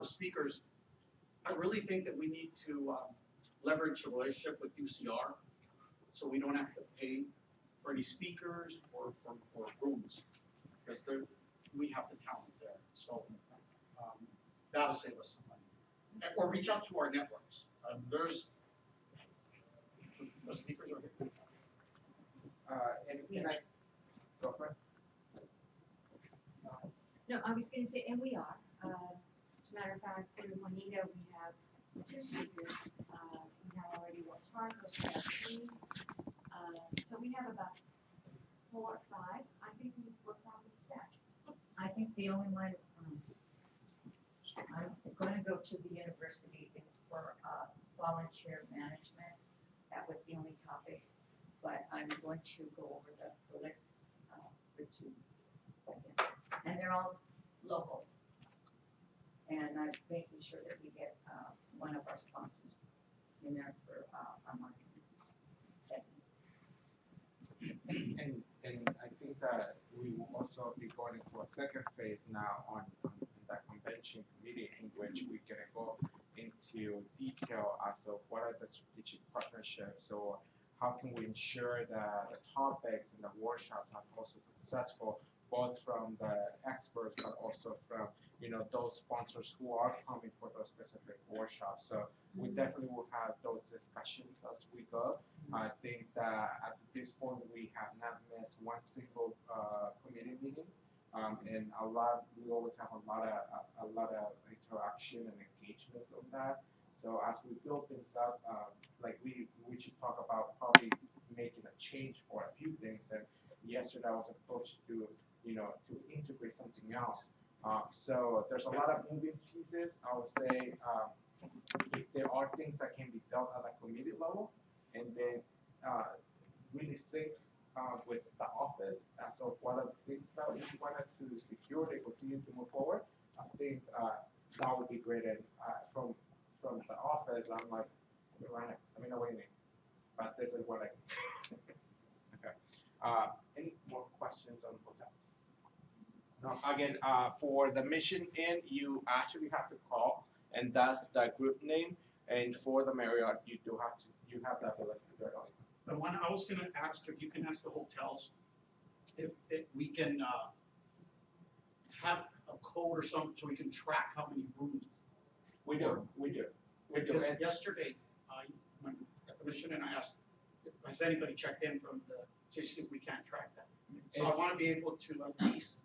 speakers. I really think that we need to leverage a relationship with UCR so we don't have to pay for any speakers or rooms because we have the talent there. So that'll save us some money. Or reach out to our networks. There's the speakers are here. And can I go for it? No, I was going to say, and we are. As a matter of fact, through Juanita, we have 2 speakers. We have already Wells Fargo, so we have 3. So we have about 4 or 5. I think we're probably set. I think the only one I'm going to go to the university is for volunteer management. That was the only topic, but I'm going to go over the list for 2. And they're all local. And I'm making sure that we get one of our sponsors in there for our marketing segment. And I think that we will also be going into a second phase now on that convention committee in which we're going to go into detail as of what are the strategic partnerships. So how can we ensure that the topics and the workshops are also successful, both from the experts but also from those sponsors who are coming for those specific workshops. So we definitely will have those discussions as we go. I think that at this point we have not missed one single committee meeting, and we always have a lot of interaction and engagement on that. So as we build things up, like we just talk about probably making a change for a few things. And yesterday I was approached to integrate something else. So there's a lot of moving pieces. I would say if there are things that can be dealt at a committee level and then really sync with the office as of what are the things that we wanted to secure to continue to move forward, I think that would be great. And from the office, I'm like, run it. I mean, what do you mean? But this is what I okay. Any more questions on hotels? No, again, for the Mission Inn, you actually have to call, and that's the group name. And for the Marriott, you have that ability to do it. The one I was going to ask, if you can ask the hotels, if we can have a code or something so we can track how many rooms. We do. Because yesterday, when at the Mission Inn, I asked, has anybody checked in from the city? We can't track that. So I want to be able to at least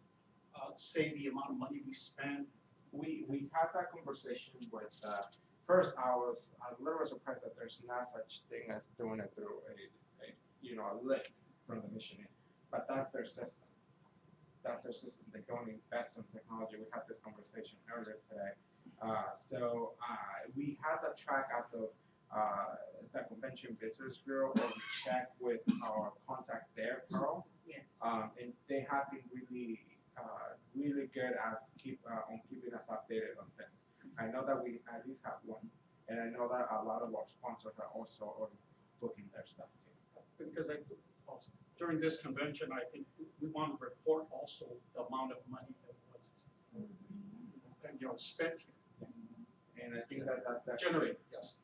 say the amount of money we spend. We had that conversation with. First, I was a little surprised that there's not such thing as doing it through a link from the Mission Inn, but that's their system. That's their system. They don't invest in technology. We had this conversation earlier today. So we had that track as of the Convention Visitors Bureau, where we check with our contact there, Carl. Yes. And they have been really good on keeping us updated on things. I know that we at least have one, and I know that a lot of our sponsors are also already booking their stuff too. Because during this convention, I think we want to report also the amount of money that was spent here. And I think that's generated. Yes.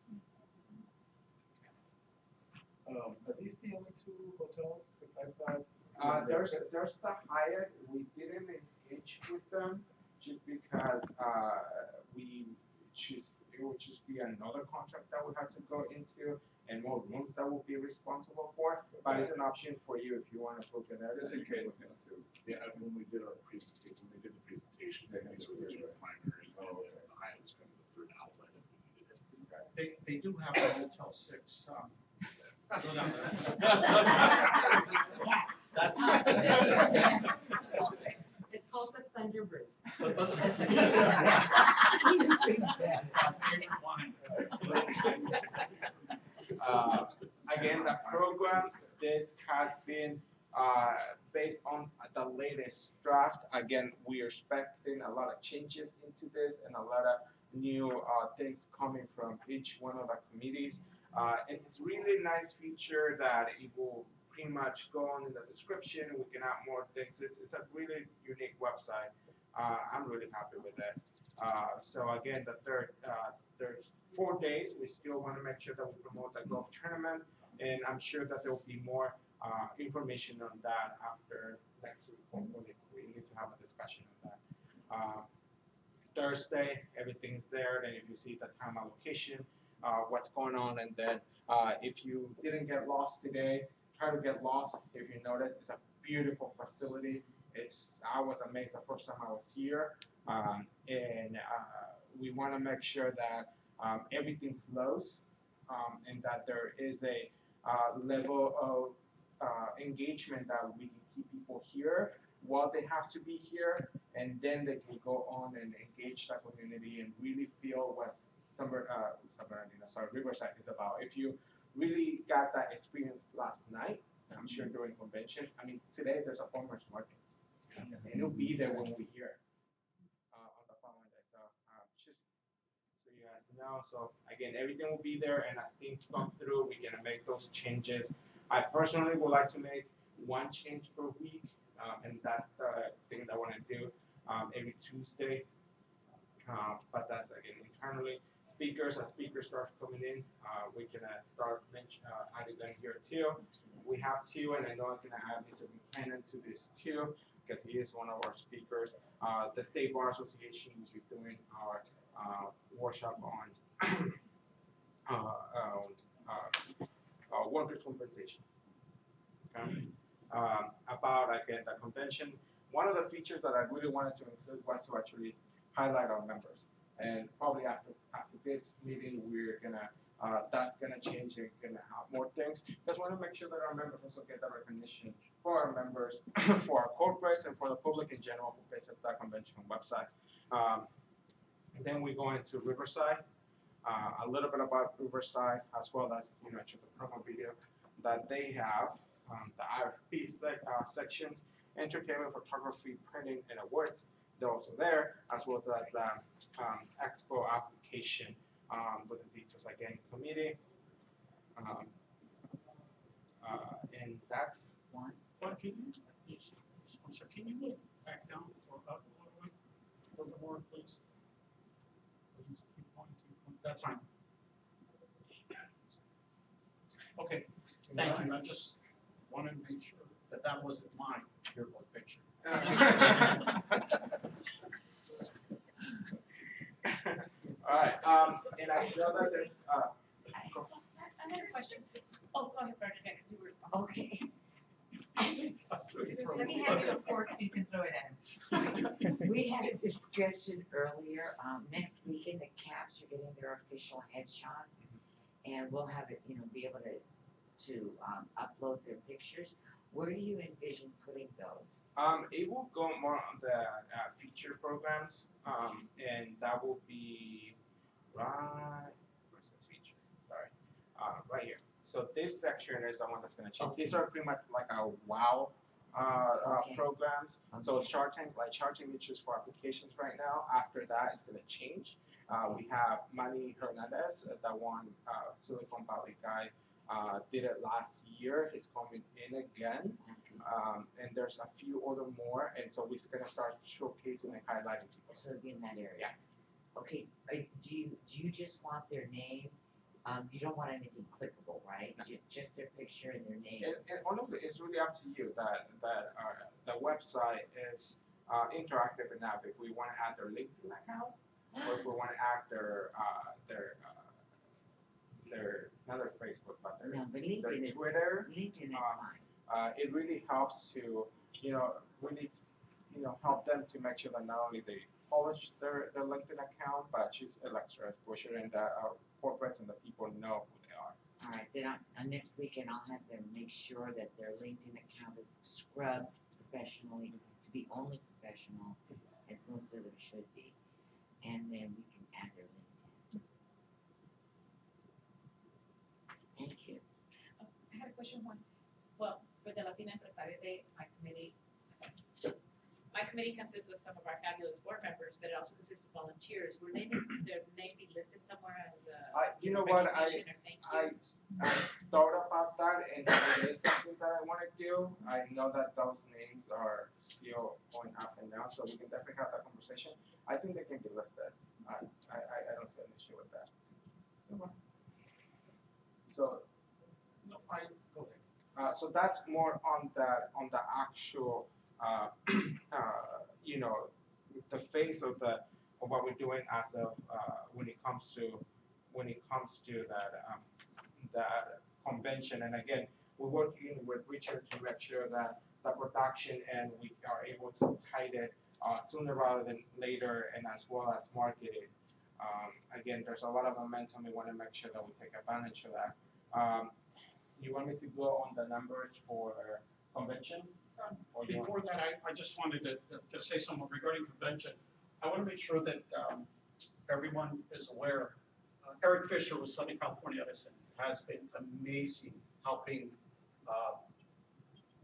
Are these the only 2 hotels that I thought? There's the Hyatt. We didn't engage with them just because it would just be another contract that we have to go into and more rooms that we'll be responsible for. But it's an option for you if you want to book it there. That's okay with this too. Yeah, when we did our presentation, they did the presentation, these were the primary, and then the Hyatt was kind of the third outlet if we needed it. They do have a Hotel 6. It's called the Thunderbird. Again, the programs, this has been based on the latest draft. Again, we are expecting a lot of changes into this and a lot of new things coming from each one of the committees. And it's really nice feature that it will pretty much go on in the description. We can add more things. It's a really unique website. I'm really happy with it. So again, there's 4 days. We still want to make sure that we promote the golf tournament, and I'm sure that there will be more information on that after next week. Hopefully, we need to have a discussion on that. Thursday, everything's there. Then if you see the time allocation, what's going on, and then if you didn't get lost today, try to get lost. If you notice, it's a beautiful facility. I was amazed the first time I was here, and we want to make sure that everything flows, and that there is a level of engagement that we can keep people here while they have to be here, and then they can go on and engage the community and really feel what Riverside is about. If you really got that experience last night, I'm sure during convention, I mean, today there's a farmer's market, and it'll be there when we're here on the following day. So just so you guys know, so again, everything will be there, and as things come through, we're gonna make those changes. I personally would like to make one change per week, and that's the thing that I want to do every Tuesday. But that's again internally. Speakers, as speakers start coming in, we're gonna start adding them here too. We have two, and I know I'm gonna add Mr. Buchanan to this too, because he is one of our speakers. The State Bar Association will be doing our workshop on workers' compensation. Okay? About again the convention. One of the features that I really wanted to include was to actually highlight our members. And probably after this meeting, we're gonna that's gonna change and gonna have more things. Because we want to make sure that our members also get the recognition for our members, for our corporates, and for the public in general who visit the convention website. And then we go into Riverside. A little bit about Riverside, as well as the promo video that they have. The RFP sections, entertainment, photography, printing, and awards. They're also there, as well as the expo application with the details again committee. And that's one. But can you, I'm sorry, can you look back down or up a little more, please? Please keep pointing. That's fine. Okay, thank you. I just wanted to make sure that that wasn't my yearbook picture. All right, and I know that there's, I had a question. Oh, go ahead, Bernadette, because you were. Okay. Let me have your fork so you can throw it at him. We had a discussion earlier, next weekend, the Caps are getting their official headshots. And we'll have it, be able to upload their pictures. Where do you envision putting those? It will go more on the feature programs, and that will be where's this feature? Sorry, right here. So this section is the one that's going to change. Okay. These are pretty much like our WOW Okay. programs. Okay. So charting issues for applications right now. After that, it's going to change. We have Manny Hernandez, the one Silicon Valley guy. Did it last year. He's coming in again, and there's a few other more, and so we're gonna start showcasing and highlighting people. So it'll be in that area? Yeah. Okay, do you just want their name? You don't want anything clickable, right? Just their picture and their name? And honestly, it's really up to you. The website is interactive enough. If we want to add their LinkedIn account, or if we want to add their not their Facebook, but their Twitter. LinkedIn is fine. It really helps to, really, help them to make sure that not only they polish their LinkedIn account, but choose extra exposure, and that our corporates and the people know who they are. All right, then on next weekend, I'll have them make sure that their LinkedIn account is scrubbed professionally to be only professional, as most of them should be. And then we can add their LinkedIn. Thank you. I had a question, Juan. Well, for the Latina Empresario Day, my committee consists of some of our fabulous board members, but it also consists of volunteers. Will their name be listed somewhere as a You know what, recognition or thank you? I thought about that, and it is something that I want to do. I know that those names are still going up and down, so we can definitely have that conversation. I think they can be listed. with that. So, No, go ahead. so that's more on the actual, you know, the face of what we're doing as of when it comes to that convention. And again, we're working with Richard to make sure that the production and we are able to tide it sooner rather than later, and as well as market it. Again, there's a lot of momentum. We want to make sure that we take advantage of that. You want me to go on the numbers for convention? Or you want- Before that, I just wanted to say something regarding convention. I want to make sure that everyone is aware. Eric Fisher with Southern California Edison has been amazing helping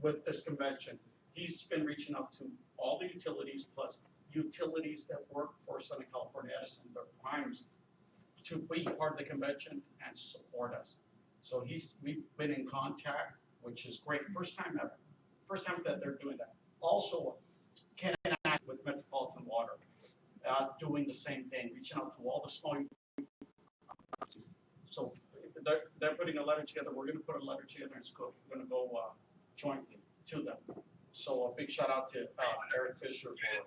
with this convention. He's been reaching out to all the utilities plus utilities that work for Southern California Edison, their primes, to be part of the convention and support us. So we've been in contact, which is great. First time ever. First time that they're doing that. Also, Ken and I with Metropolitan Water, doing the same thing, reaching out to all the small. So they're putting a letter together. We're going to put a letter together and we're going to go jointly to them. So a big shout out to Eric Fisher for.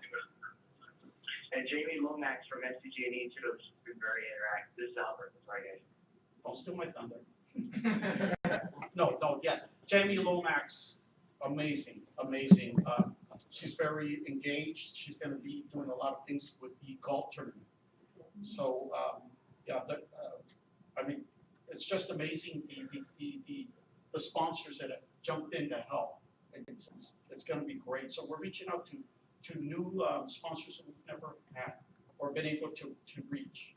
And Jamie Lomax from SCG&E too has been very interactive. This is Albert, sorry guys. Don't steal my thunder. No, yes. Jamie Lomax, amazing. She's very engaged. She's going to be doing a lot of things with the golf tournament. So, I mean, it's just amazing the sponsors that have jumped in to help. It's going to be great. So we're reaching out to new sponsors that we've never had or been able to reach.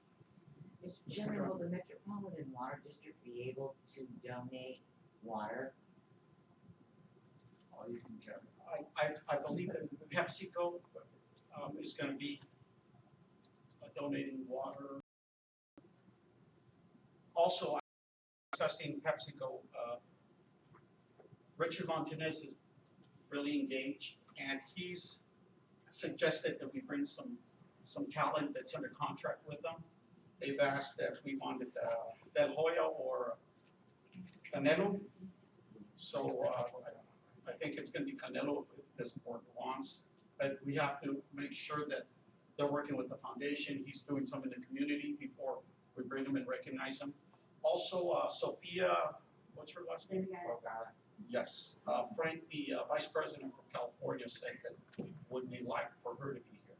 Mr. Chairman, will the Metropolitan Water District be able to donate water? All you can get. I believe that PepsiCo is going to be donating water. Also, I'm discussing PepsiCo. Richard Montanez is really engaged, and he's suggested that we bring some talent that's under contract with them. They've asked if we wanted Del Hoya or Canelo. So I think it's going to be Canelo if this board wants. But we have to make sure that they're working with the foundation. He's doing some in the community before we bring them and recognize them. Also, Sophia, what's her last name? Yes, Frank, the vice president from California, said that would be like for her to be here.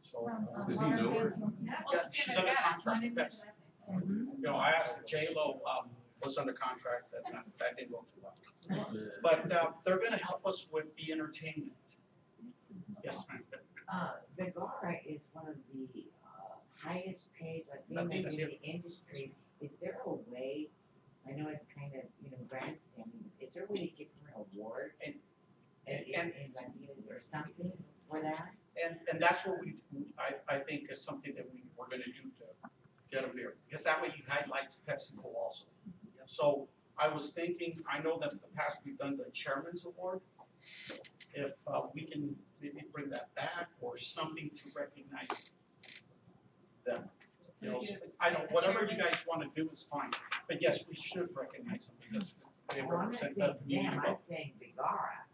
So, Does he know her? yeah, she's under contract with Pepsi. You know, I asked J-Lo was under contract, that didn't go too well. But they're gonna help us with the entertainment. Yes, ma'am. Vergara is one of the highest paid Latinas in the industry. Is there a way, I know it's kind of, grandstanding, is there a way to give her an award in Latina or something for that? And that's what I think is something that we're gonna do to get them here, because that way you highlights PepsiCo also. So I was thinking, I know that in the past we've done the Chairman's Award. If we can maybe bring that back or something to recognize them. You know, I don't, whatever you guys want to do is fine, but yes, we should recognize them because they Well, I'm not represent the saying community. them, I'm saying Vergara.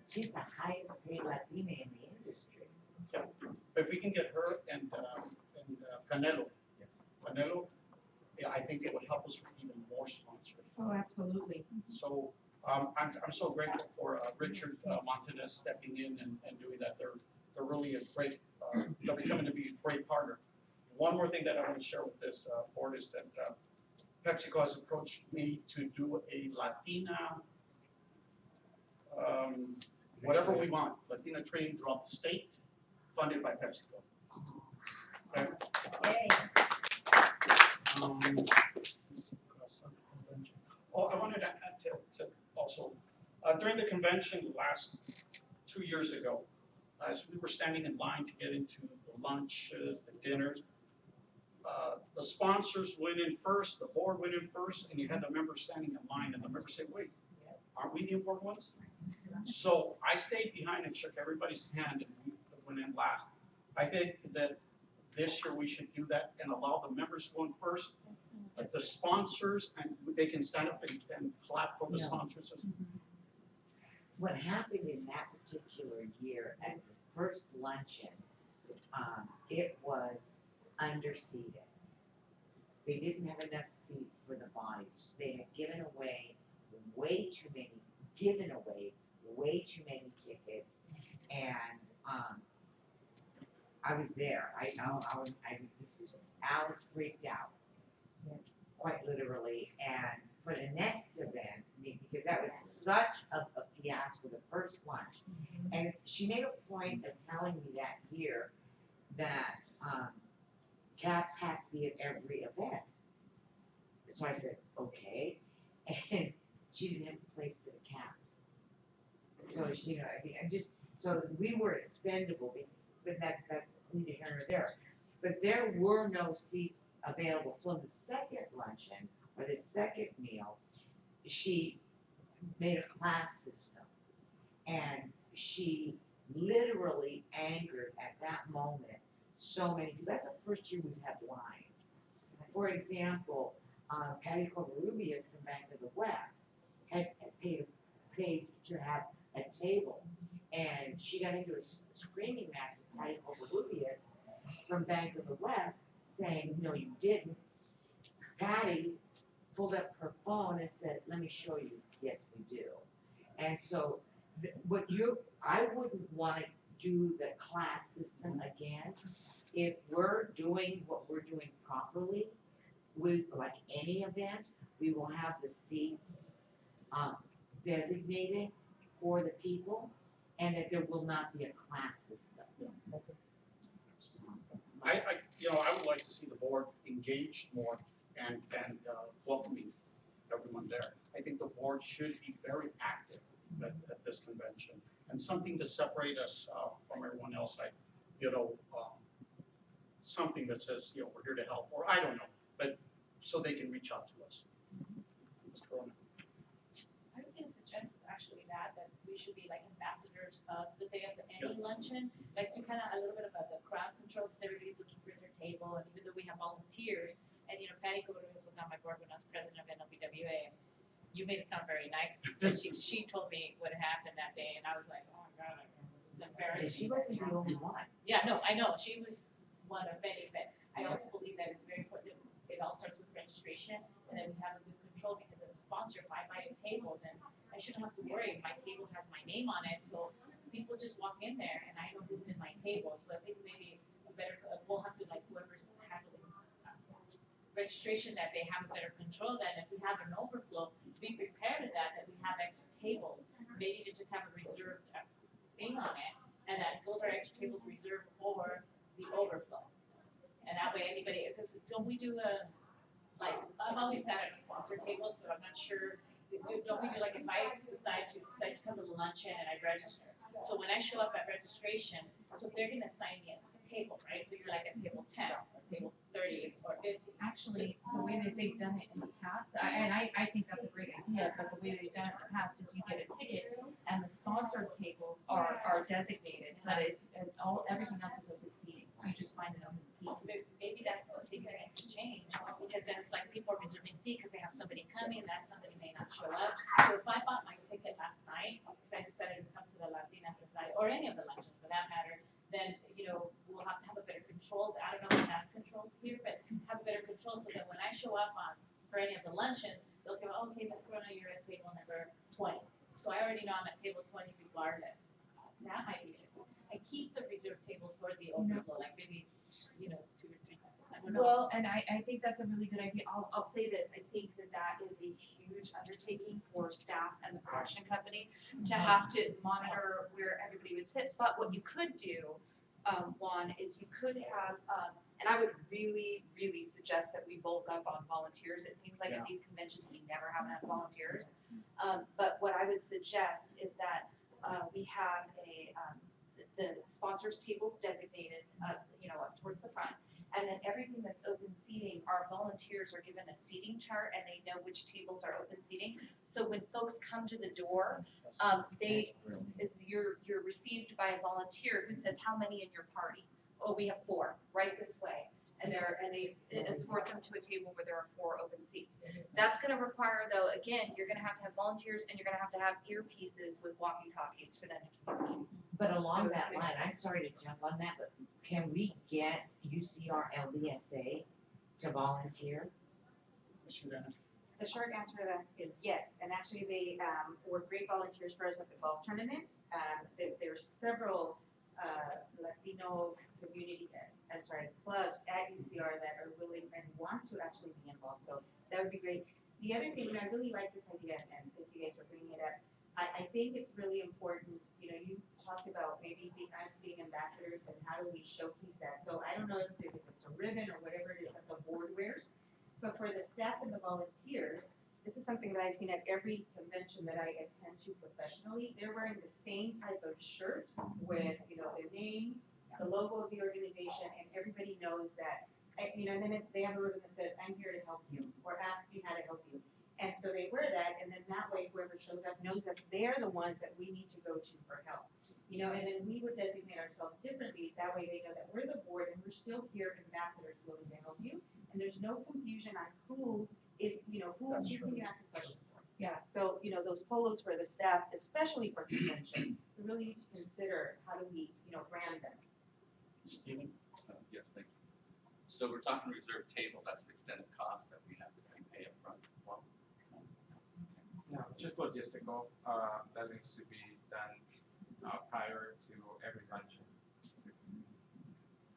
She's the highest paid Latina in the industry. Yeah. If we can get her and Canelo, yeah, I think it would help us with even more sponsors. Oh, absolutely. So I'm so grateful for Richard Montanez stepping in and doing that. They're really a great, they're becoming to be a great partner. One more thing that I want to share with this board is that PepsiCo has approached me to do a Latina, whatever we want, Latina training throughout the state, funded by PepsiCo. Okay. I wanted to add to also, during the convention last 2 years ago, as we were standing in line to get into the lunches, the dinners, the sponsors went in first, the board went in first, and you had the members standing in line, and the members said, wait, aren't we the important ones? So I stayed behind and shook everybody's hand, and we went in last. I think that this year we should do that and allow the members going first. But the sponsors, and they can stand up and clap for the Yeah. sponsors. What happened in that particular year at the first luncheon, it was underseated. They didn't have enough seats for the bodies. They had given away way too many tickets, and I was there. Alice freaked out, quite literally. And for the next event, because that was such a fiasco, the first lunch, and she made a point of telling me that year that caps have to be at every event. So I said, okay, and she didn't have a place for the caps. So she, so we were expendable, but that's neither here nor there. But there were no seats available. So the second luncheon or the second meal, she made a class system, and she literally angered at that moment so many people. That's the first year we've had lines. For example, Patty Covarrubias from Bank of the West had paid to have a table, and she got into a screaming match with Patty Covarrubias from Bank of the West, saying, "No, you didn't." Patty pulled up her phone and said, "Let me show you." Yes, we do. And so, I wouldn't want to do the class system again. If we're doing what we're doing properly, like any event, we will have the seats designated for the people, and that there will not be a class system. I would like to see the board engaged more and welcoming everyone there. I think the board should be very active at this convention, and something to separate us from everyone else. Something that says, we're here to help, or I don't know, but so they can reach out to us. Ms. Corona. I was gonna suggest actually that we should be like ambassadors of the day of the any luncheon, like to kind of a little bit of the crowd control, because everybody's looking for their table, and even though we have volunteers, and Patty Covarrubias was on my board when I was president of NLBWA, and you made it sound very nice, but she told me what happened that day, and I was like, oh my god, it was embarrassing. She wasn't the only one. Yeah, no, I know, she was one of many, but I also believe that it's very important, it all starts with registration, and then we have a good control, because as a sponsor, if I buy a table, then I shouldn't have to worry, my table has my name on it, so people just walk in there, and I know this is my table, so I think maybe we'll have to, like, whoever's handling registration, that they have a better control, that if we have an overflow, be prepared to that we have extra tables, maybe to just have a reserved thing on it, and that those are extra tables reserved for the overflow. And that way anybody, because don't we do I've always sat at a sponsor table, so I'm not sure, don't we do like if I decide to come to the luncheon and I register, so when I show up at registration, so they're gonna assign me a table, right? So you're like at table 10, or table 30, or 50. Actually, the way that they've done it in the past, I think that's a great idea, but the way they've done it in the past is you get a ticket and the sponsored tables are designated, but everything else is open seating, so you just find an open seat. So maybe that's what they're going to change, because then it's like people are reserving seat because they have somebody coming, that somebody may not show up. So if I bought my ticket last night, because I decided to come to the Latina Preside, or any of the lunches for that matter, then, we'll have to have a better control. I don't know if that's controlled here, but have a better control, so that when I show up for any of the luncheons, they'll say, oh, okay, Ms. Corona, you're at table number 20. So I already know I'm at table 20 regardless. That might be it. And keep the reserved tables for the overflow, like maybe, 2 or 3. I don't know. Well, and I think that's a really good idea. I'll say this, I think that is a huge undertaking for staff and the production company to have to monitor where everybody would sit. But what you could do, Juan, is you could have, and I would really, really suggest that we bulk up on volunteers. It seems like at these conventions, we never have enough volunteers. But what I would suggest is that we have the sponsors tables designated, up towards the front. And then everything that's open seating, our volunteers are given a seating chart and they know which tables are open seating. So when folks come to the door, you're received by a volunteer who says how many in your party. oh, we have 4, right this way. And they escort them to a table where there are 4 open seats. That's gonna require though, again, you're gonna have to have volunteers and you're gonna have to have earpieces with walkie-talkies for them to communicate. But along So that it's line, I'm sorry to jump on that, but can we get UCR LDSA to volunteer? The short answer to that is yes, and actually they were great volunteers for us at the golf tournament. There's several Latino community, clubs at UCR that are willing and want to actually be involved, so that would be great. The other thing, I really like this idea, and thank you guys for bringing it up. I think it's really important, you talked about maybe us being ambassadors and how do we showcase that. So I don't know if it's a ribbon or whatever it is that the board wears, but for the staff and the volunteers, this is something that I've seen at every convention that I attend to professionally. They're wearing the same type of shirt with, their name, the logo of the organization, and everybody knows that, and then they have a ribbon that says, I'm here to help you, or ask me how to help you. And so they wear that, and then that way whoever shows up knows that they're the ones that we need to go to for help. And then we would designate ourselves differently. That way they know that we're the board and we're still here ambassadors willing to help you. And there's no confusion on who is, who That's you true. can ask a question for. Yeah, so, those polos for the staff, especially for convention, we really need to consider how do we, brand them. Stephen? Yes, thank you. So we're talking reserved table, that's the extended cost that we have to pay up front. Well, No, just logistical, that needs to be done, prior to every luncheon.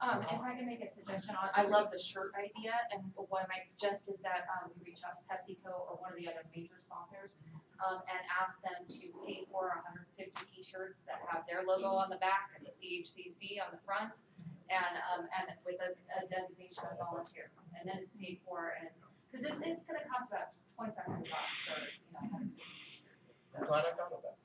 If I can make a suggestion I love the shirt idea, and what I might suggest is that, we reach out to PepsiCo or one of the other major sponsors, and ask them to pay for 150 t-shirts that have their logo on the back and the CHCC on the front, and with a designation of volunteer, and then it's paid for, and it's gonna cost about $2,500 for, 150 t-shirts. I'm glad I thought of that.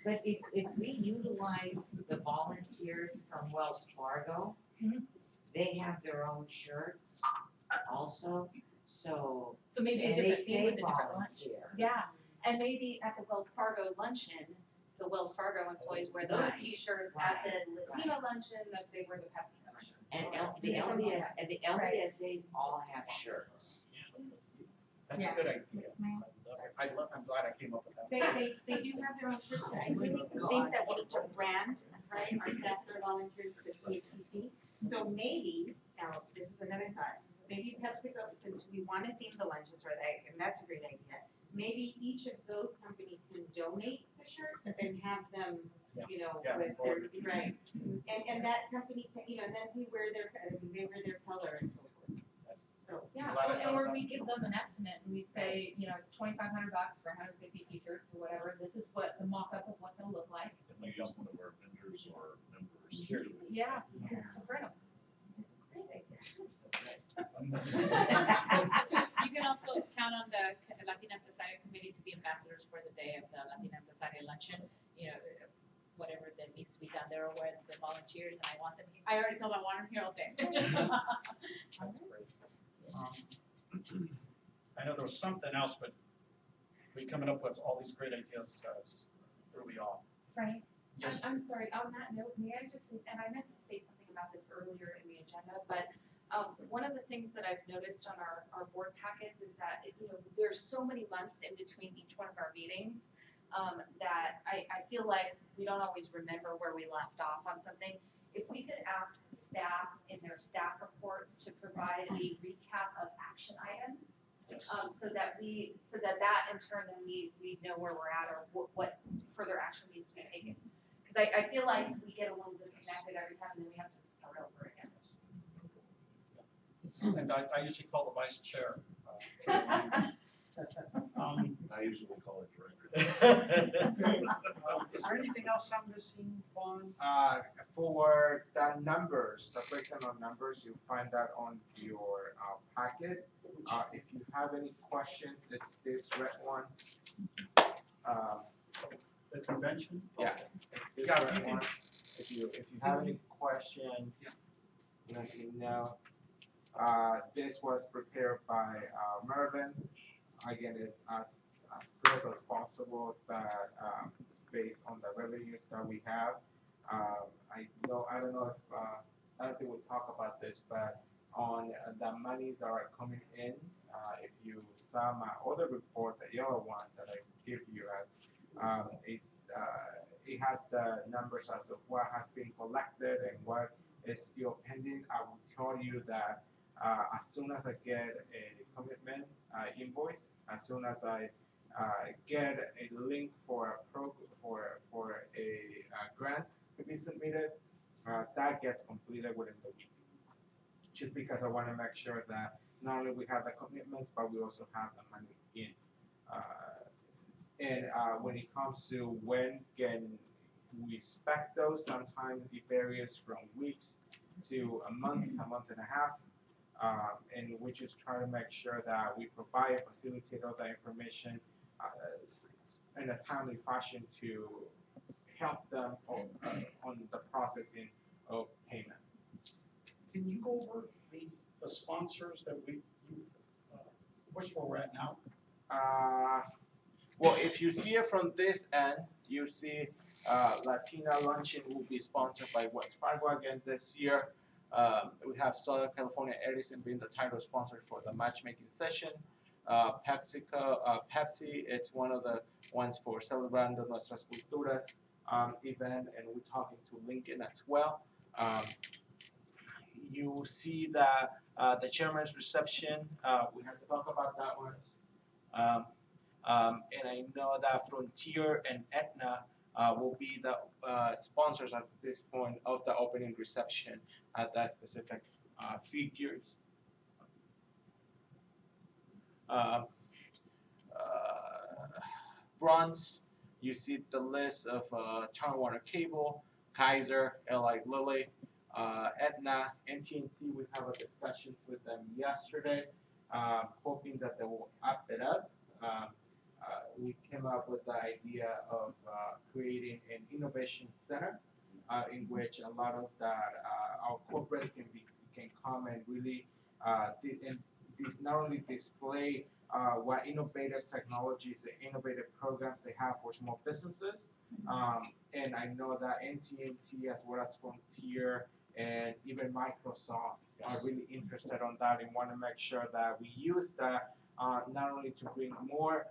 But if we utilize the volunteers from Wells Fargo, Mhm. they have their own shirts also, so, So maybe a and they different theme say with a different lunch. volunteer. Yeah, and maybe at the Wells Fargo luncheon, the Wells Fargo employees wear those Right. t-shirts. At the Latino luncheon, that they wear the Pepsi luncheon. And the LDSAs all have shirts. That's a good idea. I'm glad I came up with that. They do have their own shirts, but I really think that we need to brand, right, our staff that are volunteers for the CHCC. So maybe, now, this is another thought, maybe PepsiCo, since we want to theme the lunches for that, and that's a great idea, maybe each of those companies can donate the shirt, but then have them, Yeah, with their, right. And that company, can and then they wear their color and so forth. That's- So, Yeah, Glad I thought or of we that. give them an estimate and we say, it's $2,500 for 150 t-shirts or whatever. This is what the mock-up of what they'll look like. And we use one of our vendors or members. Yeah, to print them. You can also count on the Latina Empresario Committee to be ambassadors for the day of the Latina Empresario Luncheon. Whatever that needs to be done, they're aware of the volunteers, and I already told them I want them here all day. That's great. I know there was something else, but we coming up with all these great ideas, threw me off. Frank, Yes. I'm sorry, on that note, may I just, and I meant to say something about this earlier in the agenda, but one of the things that I've noticed on our board packets is that, there's so many months in between each one of our meetings, that I feel like we don't always remember where we left off on something. If we could ask staff in their staff reports to provide a recap of action items, Yes. so that in turn then we know where we're at or what further action needs to be taken. Because I feel like we get a little disconnected every time and then we have to start over again. And I usually call the vice chair. I usually call it director. Is there anything else I'm missing, Vaughn? For the numbers, the breakdown of numbers, you'll find that on your packet. If you have any questions, it's this red one. The convention? Yeah. Okay. It's this Yeah, red you can- one. If you have any questions, let me know. This was prepared by Mervin. Again, it's as close as possible that based on the revenues that we have. I don't know if, I don't think we'll talk about this, but on the monies that are coming in, if you saw my other report, the yellow one that I give you, it has the numbers as of what has been collected and what is still pending. I will tell you that as soon as I get a commitment invoice, as soon as I get a link for a grant to be submitted, that gets completed within the week. Just because I want to make sure that not only we have the commitments, but we also have the money in. And when it comes to when can we expect those, sometimes it varies from weeks to a month and a half. And we just try to make sure that we provide and facilitate all the information in a timely fashion to help them on the processing of payment. Can you go over the sponsors that you've pushed where we're at now? Well, if you see it from this end, you see Latina Luncheon will be sponsored by Wells Fargo again this year. We have Southern California Edison being the title sponsor for the matchmaking session. Pepsi, it's one of the ones for Celebrando Nuestras Culturas event, and we're talking to Lincoln as well. You see the chairman's reception. We have to talk about that one. And I know that Frontier and Aetna will be the sponsors at this point of the opening reception at that specific figures. Bronze, you see the list of Turner Warner Cable, Kaiser, Eli Lilly, Aetna, NTT. We have a discussion with them yesterday, hoping that they will up it up. We came up with the idea of creating an innovation center in which a lot of our corporates can come and really not only display what innovative technologies and innovative programs they have for small businesses. And I know that NTT as well as Frontier and even Microsoft are really interested on that and want to make sure that we use that not only to bring more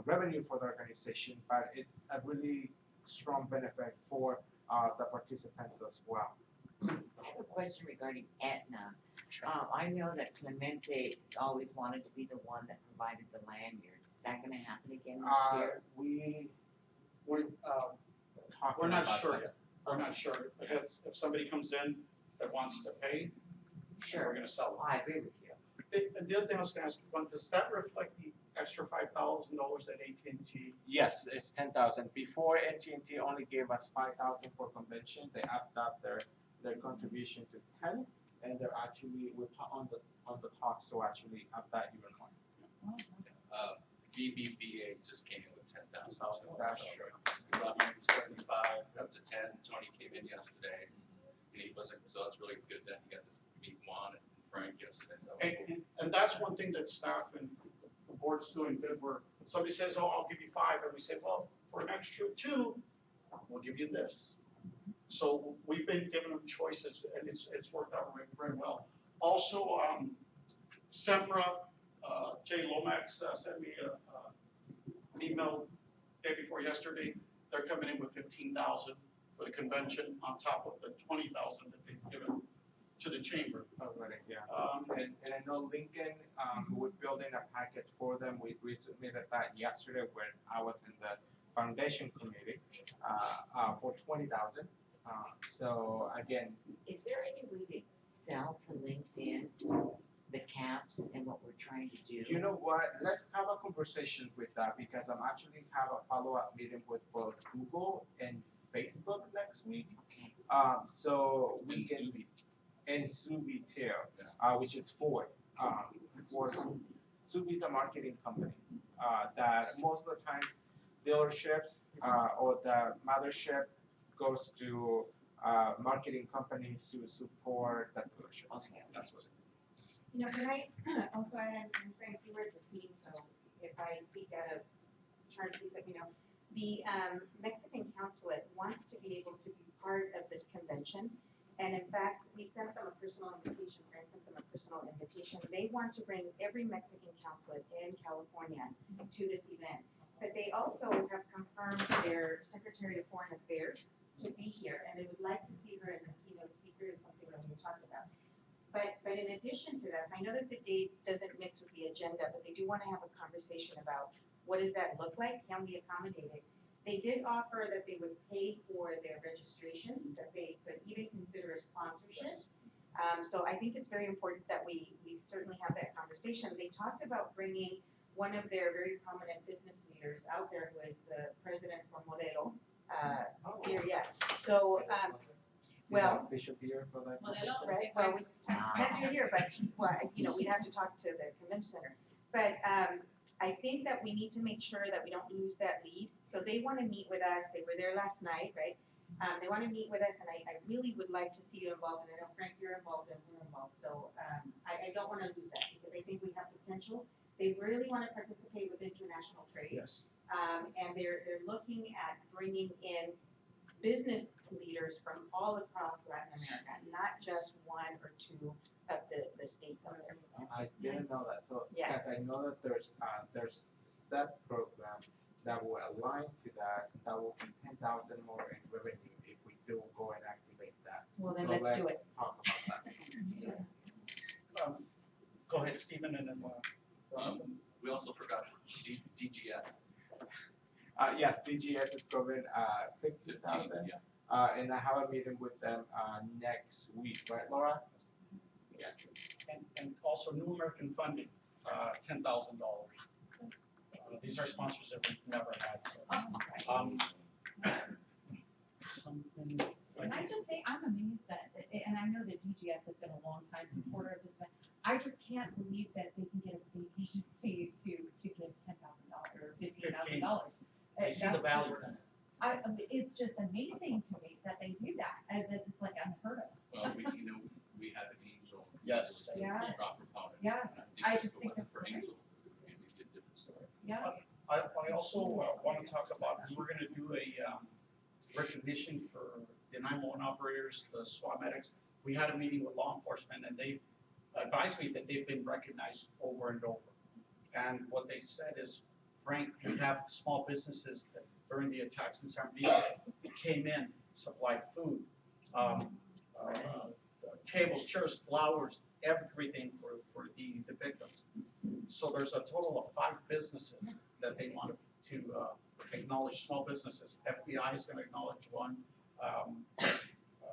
revenue for the organization, but it's a really strong benefit for the participants as well. I have a question regarding Aetna. I know that Clemente has always wanted to be the one that provided the lanyards. Is that going to happen again this year? We're not sure yet. We're not sure. If somebody comes in that wants to pay, we're going to sell them. I agree with you. And the other thing I was going to ask you, does that reflect the extra $5,000 that AT&T? Yes, it's 10,000. Before AT&T only gave us 5,000 for convention. They upped up their contribution to 10, and they're actually on the talks to actually up that even more. BBVA just came in with 10,000. That's true. We love you from 75 up to 10. Tony came in yesterday. And he wasn't, so it's really good that he got to meet Juan and Frank yesterday. And that's one thing that staff and the board's doing good, where somebody says, oh, I'll give you 5, and we say, well, for an extra 2, we'll give you this. So we've been giving them choices, and it's worked out very well. Also, SEMRA, Jay Lomax sent me an email day before yesterday. They're coming in with 15,000 for the convention on top of the 20,000 that they've given to the chamber. Already, yeah. And I know Lincoln, we're building a package for them. We submitted that yesterday when I was in the foundation committee for 20,000. So again, is there any way to sell to LinkedIn the caps and what we're trying to do? You know what? Let's have a conversation with that, because I'm actually have a follow-up meeting with both Google and Facebook next week. Okay. So we can and Subi too, which is Ford. Subi is a marketing company that most of the times dealerships or the mothership goes to marketing companies to support that dealership. Okay. That's what it is. Can I also add, and Frank, you were at this meeting, so if I speak out of turn, please let me know. The Mexican consulate wants to be able to be part of this convention. And in fact, we sent them a personal invitation, Frank sent them a personal invitation. They want to bring every Mexican consulate in California to this event. But they also have confirmed their Secretary of Foreign Affairs to be here, and they would like to see her as a keynote speaker, is something that we talked about. But in addition to that, I know that the date doesn't mix with the agenda, but they do want to have a conversation about what does that look like? Can we accommodate it? They did offer that they would pay for their registrations, that they could even consider a sponsorship. So I think it's very important that we certainly have that conversation. They talked about bringing one of their very prominent business leaders out there, who is the president for Modelo, here, yeah. So, well, Bishop here for that. Modelo. right, well, we can't do it here, but, well, you know, we'd have to talk to the convention center. But, I think that we need to make sure that we don't lose that lead. So they want to meet with us. They were there last night, right? They want to meet with us, and I really would like to see you involved. And I know, Frank, you're involved and we're involved. So I don't want to lose that because I think we have potential. They really want to participate with international trade. Yes. And they're looking at bringing in business leaders from all across Latin America, not just one or two of the states. I didn't know that, so, Yeah. because I know that there's STEP program that will align to that, that will be 10,000 more in revenue if we do go and activate that. Well, then So let's do it. Talk about that. Go ahead, Stephen, and then, We also forgot DGS, Yes, DGS is covering 50,000. 15, yeah. And I have a meeting with them next week, right, Laura? Yes. and also New American Funding, $10,000. These are sponsors that we've never had, so. Something Can I just say, I'm amazed that, and I know that DGS has been a long time supporter of this event. I just can't believe that they can get a state agency to give $10,000 or $15,000. I see the value in it. It's just amazing to me that they do that. It's like unheard of. Well, we had an Angel. Yes. that was Yeah. a strong proponent. Yeah. And I if just it think wasn't it's for great. Angel, it would be a different story. Yeah. I also want to talk about, we're gonna do a recognition for the 911 operators, the SWAT medics. We had a meeting with law enforcement and they advised me that they've been recognized over and over. And what they said is, Frank, we have small businesses that during the attacks in San Bernardino came in, supplied food, tables, chairs, flowers, everything for the victims. So there's a total of 5 businesses that they wanted to acknowledge, small businesses. FBI is gonna acknowledge one,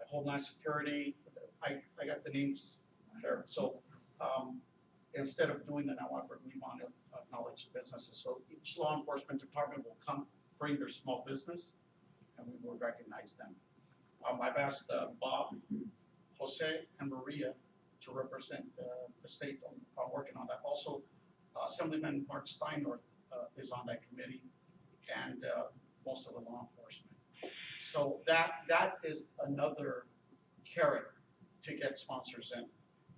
Homeland Security, I got the names there. So instead of doing the now, we want to acknowledge businesses. So each law enforcement department will come, bring their small business, and we will recognize them. I've asked Bob, Jose, and Maria to represent the state on working on that. Also, Assemblyman Mark Steinnorth is on that committee, and most of the law enforcement. So that is another carrot to get sponsors in.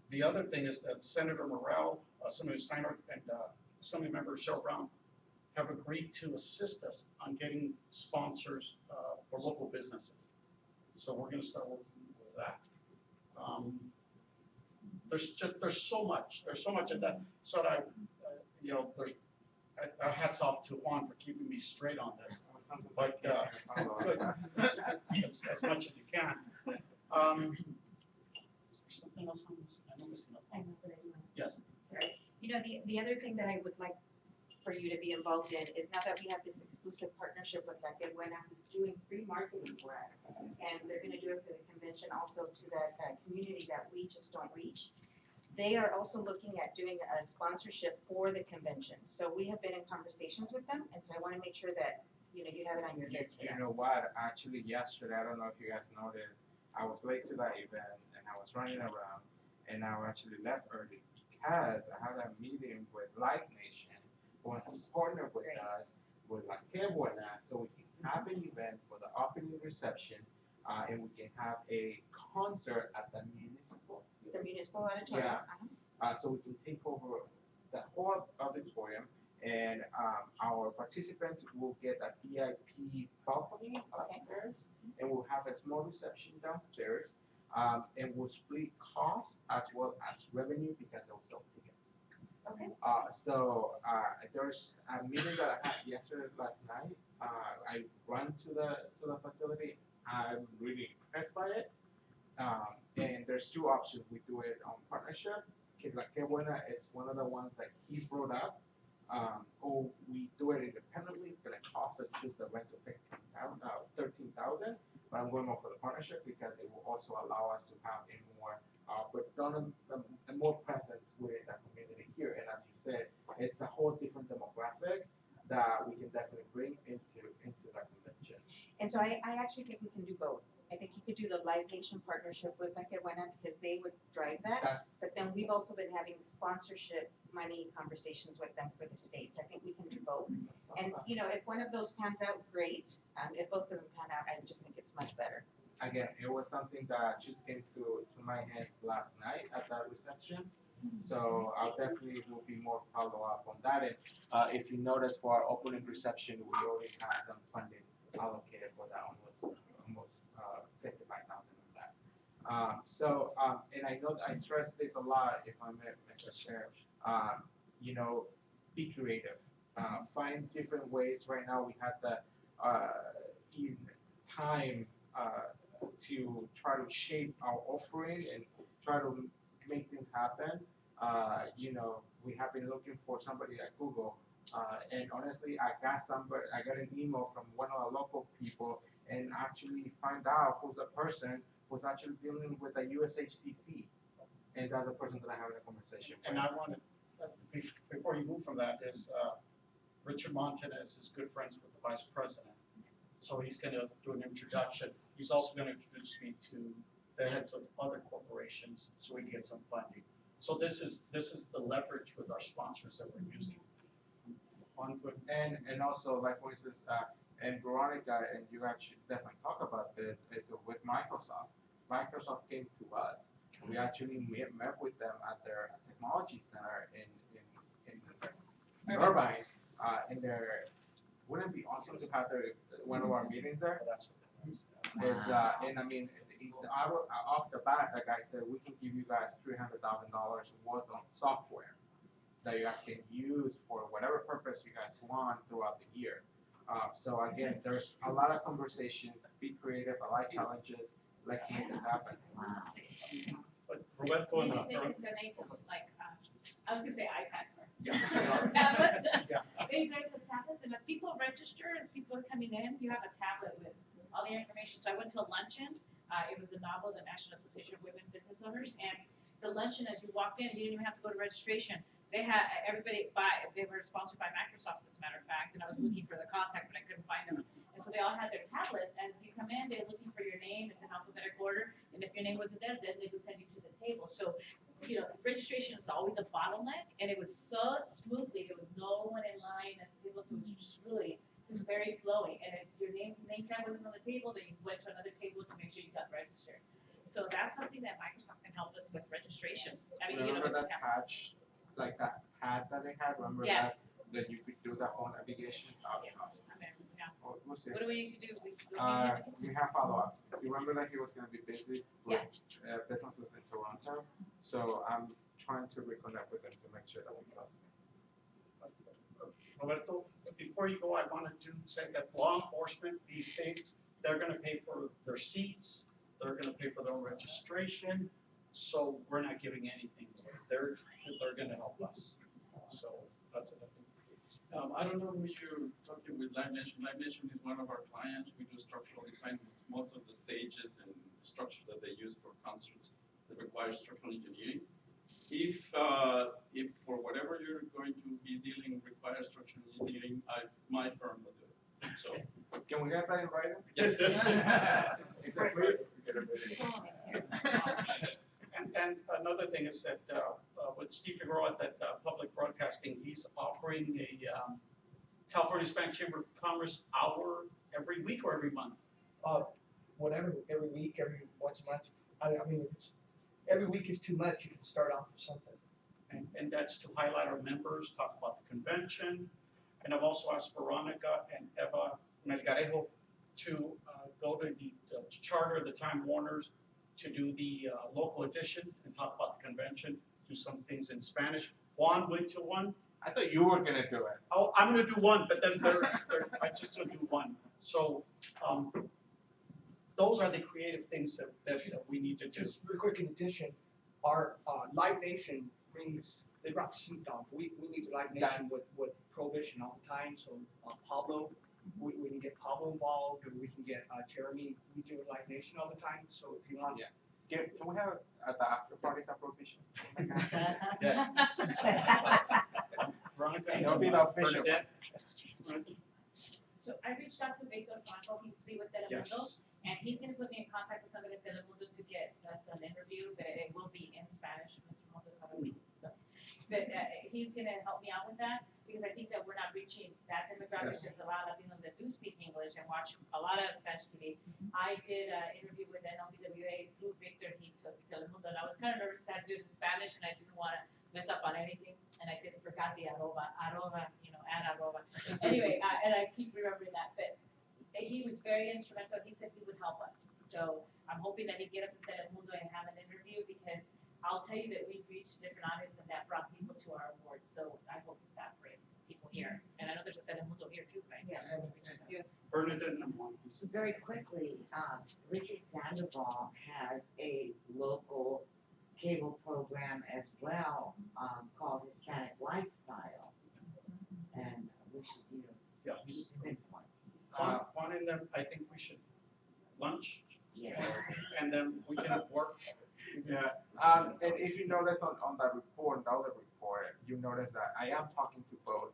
The other thing is that Senator Morrell, Senator Steinhardt, and Assemblymember Cheryl Brown have agreed to assist us on getting sponsors for local businesses. So we're gonna start working with that. There's so much in that, so that hats off to Juan for keeping me straight on this. But good, as much as you can. Is there something else on this? I know missing I know that I do. Yes. Sorry. You know, the other thing that I would like for you to be involved in is now that we have this exclusive partnership with La Que Buena, who's doing free marketing for us. And they're gonna do it for the convention also to that community that we just don't reach. They are also looking at doing a sponsorship for the convention. So we have been in conversations with them, and so I wanna make sure that, you know, you have it on your list for You that. know what, actually yesterday, I don't know if you guys noticed, I was late to that event and I was running around and I actually left early because I had a meeting with Light Nation, who wants to partner with us with La Que Buena, so we can have an event for the opening reception, and we can have a concert at the municipal. The municipal auditorium. Yeah. So we can take over the whole auditorium And our participants will get a VIP balcony upstairs, and we'll have a small reception downstairs. And we'll split costs as well as revenue because they'll sell tickets. Okay. There's a meeting that I had last night. I run to the facility. I'm really impressed by it. And there's two options. We do it on partnership. Que La Que Buena, it's one of the ones that he brought up. Or we do it independently. It's gonna cost us just the rent of 13,000. But I'm going more for the partnership because it will also allow us to have a more a more presence within the community here. And as you said, it's a whole different demographic that we can definitely bring into the convention. And so I actually think we can do both. I think you could do the Live Nation partnership with La Que Buena because they would drive that. But then we've also been having sponsorship money conversations with them for the states. I think we can do both. And, you know, if one of those pans out, great. If both of them pan out, I just think it's much better. Again, it was something that just came to my hands last night at that reception. So I'll definitely will be more follow up on that. And if you notice for our opening reception, we already have some funding allocated for that, almost 55,000 of that. And I know I stress this a lot. If I may, Mr. Chair, you know, be creative. Find different ways. Right now, we have the time to try to shape our offering and try to make things happen. You know, we have been looking for somebody at Google, and honestly, I got an email from one of the local people, and actually find out who's a person who's actually dealing with a USHCC, and that's the person that I have a conversation with. And I wanted, before you move from that, is Richard Montanez is good friends with the vice president. So he's gonna do an introduction. He's also gonna introduce me to the heads of other corporations so we can get some funding. So this is the leverage with our sponsors that we're using. And also, like for instance, and Veronica, and you actually definitely talk about this, is with Microsoft. Microsoft came to us. We actually met with them at their technology center in Irvine. And wouldn't it be awesome to have one of our meetings there? That's And I mean, off the bat, like I said, we can give you guys $300,000 worth of software that you guys can use for whatever purpose you guys want throughout the year. So again, there's a lot of conversations. Be creative. I like challenges. Let's make this happen. But Roberto and They can donate some, like, I was gonna say iPads or Yeah. tablets. Yeah. They donate some tablets, and as people register, as people are coming in, you have a tablet with all the information. So I went to a luncheon. It was the NABO, the National Association of Women Business Owners, and the luncheon, as you walked in, you didn't even have to go to registration. They had everybody they were sponsored by Microsoft, as a matter of fact, and I was looking for the contact, but I couldn't find them. And so they all had their tablets, and as you come in, they're looking for your name. It's in alphabetical order, and if your name wasn't there, then they would send you to the table. So, you know, registration is always a bottleneck, and it was so smoothly. There was no one in line at the table, so it was just really just very flowing. And if your name tag wasn't on the table, then you went to another table to make sure you got registered. So that's something that Microsoft can help us with registration. I mean, Remember with the that tablet. patch, like that pad that they had? Remember Yeah. that you could do that on navigation? I mean, yeah. We'll see. What do we need to do? We have follow-ups. You remember that he was gonna be busy with businesses in Toronto? So I'm trying to reconnect with him to make sure that we close. Roberto, before you go, I wanted to say that law enforcement these days, they're gonna pay for their seats, they're gonna pay for their own registration, so we're not giving anything. They're gonna help us. So that's it. I don't know who you're talking with Live Nation. Live Nation is one of our clients. We do structural design with most of the stages and structure that they use for concerts that require structural engineering. If for whatever you're going to be dealing requires structural engineering, my firm will do it. So Can we get that in writing? yes. Exactly. And another thing is that with Steve Figueroa at Public Broadcasting, he's offering a California Hispanic Chamber of Commerce hour every week or every month. Whatever, every week, every once a month. I mean, if it's, every week is too much, you can start off with something. And that's to highlight our members, talk about the convention. And I've also asked Veronica and Eva Melgarejo to go to the charter of the Time Warners to do the local edition and talk about the convention, do some things in Spanish. Juan went to one. I thought you were gonna do it. Oh, I'm gonna do one, but then I just gonna do one. So, those are the creative things that we need to do. Just real quick, in addition, our Live Nation they brought seat down. We need to Live Nation with Prohibition all the time, so Pablo, we can get Pablo involved, or we can get Jeremy, we do Live Nation all the time, so if you want. Yeah. Can we have at the after parties at Prohibition? Yes. Veronica, That'll be the official. Bernadette. So I reached out to Victor Franco, he's free with Telemundo, Yes. and he's gonna put me in contact with somebody at Telemundo to get us an interview, but it will be in Spanish, Mr. Montes, but he's gonna help me out with that, because I think that we're not reaching that demographic. Yes. There's a lot of Latinos that do speak English and watch a lot of Spanish TV. I did an interview with NLBWA through Victor, he took Telemundo, and I was kind of nervous to have to do it in Spanish, and I didn't wanna mess up on anything, and I didn't forget the arroba, and arroba. Anyway, and I keep remembering that, but he was very instrumental, he said he would help us. So I'm hoping that he get us to Telemundo and have an interview, because I'll tell you that we've reached different audiences and that brought people to our awards, so I hope that brings people here. And I know there's a Telemundo here too, right? Yes. Bernadette and Juan. Very quickly, Richard Sandoval has a local cable program as well, called Hispanic Lifestyle. And we should, Yeah. we should pinpoint. Juan and them, I think we should lunch, Yeah. and then we can work. Yeah, and if you notice on that report, the other report, you notice that I am talking to both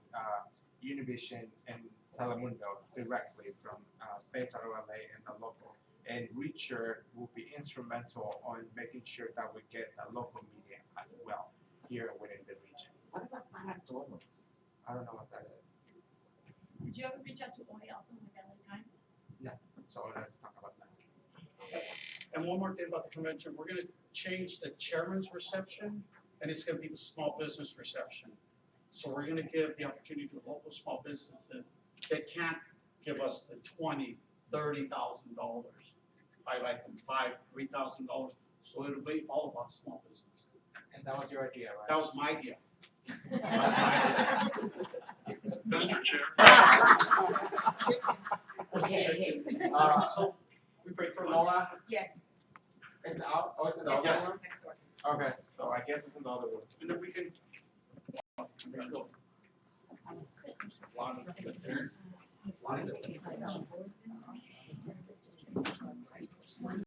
Univision and Telemundo directly from based out of LA and the local. And Richard will be instrumental on making sure that we get a local media as well here within the region. What about Panatolos? I don't know what that is, Did you ever reach out to Ori also with LA Times? so let's talk about that. And one more thing about the convention, we're gonna change the chairman's reception, and it's gonna be the small business reception. So we're gonna give the opportunity to local small businesses that can't give us the $20,000-$30,000. I like them $5,000-$3,000, so it'll be all about small business. And that was your idea, right? That was my idea. Mr. Chair. Okay. So, we pray for lunch. Laura, Yes. it's out, oh, it's in the It's other Yes. room? next door. Okay, so I guess it's in the other room. And then we can. Let's go. Lot of good there. Lot of good. I know.